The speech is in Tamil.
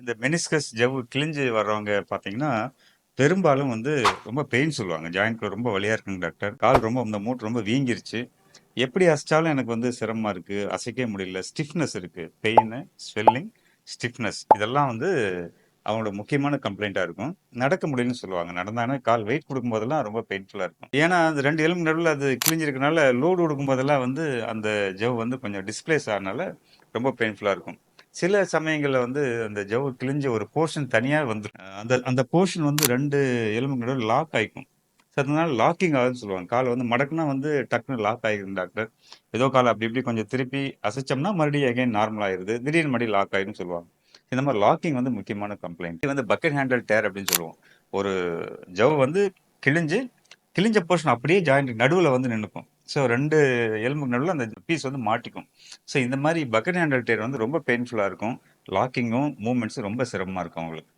இந்த மெனிஸ்கஸ் ஜவ்வு கிழிஞ்சு வர்றவங்க பார்த்தீங்கன்னா, பெரும்பாலும் வந்து ரொம்ப பெயின் சொல்லுவாங்க. ஜாயிண்ட்ல ரொம்ப வலியா இருக்குங்க டாக்டர். கால் ரொம்ப இந்த மூட்டு ரொம்ப வீங்கிருச்சு. எப்படி அசைச்சாலும் எனக்கு வந்து சிரமமா இருக்கு. அசைக்கவே முடியல. ஸ்டிஃப்னஸ் இருக்கு. பெயினு, ஸ்வெல்லிங், ஸ்டிஃப்னஸ் இதெல்லாம் வந்து அவங்களோட முக்கியமான கம்ப்ளைண்ட்டா இருக்கும். நடக்க முடியலன்னு சொல்லுவாங்க. நடந்தாங்கன்னா கால் வெயிட் குடுக்கும்போதெல்லாம் ரொம்ப பெயின்ஃபுல்லா இருக்கும். ஏன்னா, அந்த 2 எலும்பு நடுவுல அது கிழிஞ்சிருக்கனால லோடு குடுக்கும்போதெல்லாம் வந்து அந்த ஜவ் வந்து கொஞ்சம் டிஸ்பிளேஸ் ஆனனால ரொம்ப பெயின்ஃபுல்லா இருக்கும். சில சமயங்கள்ல வந்து அந்த ஜவ்வு கிழிஞ்ச ஒரு போர்ஷன் தனியா வந்துரும். அந்த அந்த போர்ஷன் வந்து 2 எலும்புக்கு நடுவுல லாக் ஆயிக்கும். ஸோ அதனால லாக்கிங் ஆகுதுன்னு சொல்லுவாங்க. கால் வந்து மடக்குனா வந்து டக்குனு லாக் ஆகிரும் டாக்டர். ஏதோ கால அப்படி இப்படி கொஞ்சம் திருப்பி அசைச்சோம்னா மறுபடியும் அகைன் நார்மல் ஆயிருது. திடீர்னு மறுபடியும் லாக் ஆயிரும்னு சொல்லுவாங்க. இந்த மாரி லாக்கிங் வந்து முக்கியமான கம்ப்ளைண்ட். இது வந்து பக்கெட் ஹேண்டில் டேர் அப்படின்னு சொல்லுவோம். ஒரு ஜவ் வந்து கிழிஞ்சு, கிழிஞ்ச போர்ஷன் அப்படியே ஜாயிண்ட் நடுவுல வந்து நின்னுக்கும். ஸோ 2 எலும்புக்கு நடுவுல அந்த பீஸ் வந்து மாட்டிக்கும். ஸோ இந்த மாரி பக்கெட் ஹேண்டில் டேர் வந்து ரொம்ப பெயின்ஃபுல்லா இருக்கும். லாக்கிங்கும், மூவ்மெண்ட்ஸும் ரொம்ப சிரமமா இருக்கும் அவங்களுக்கு.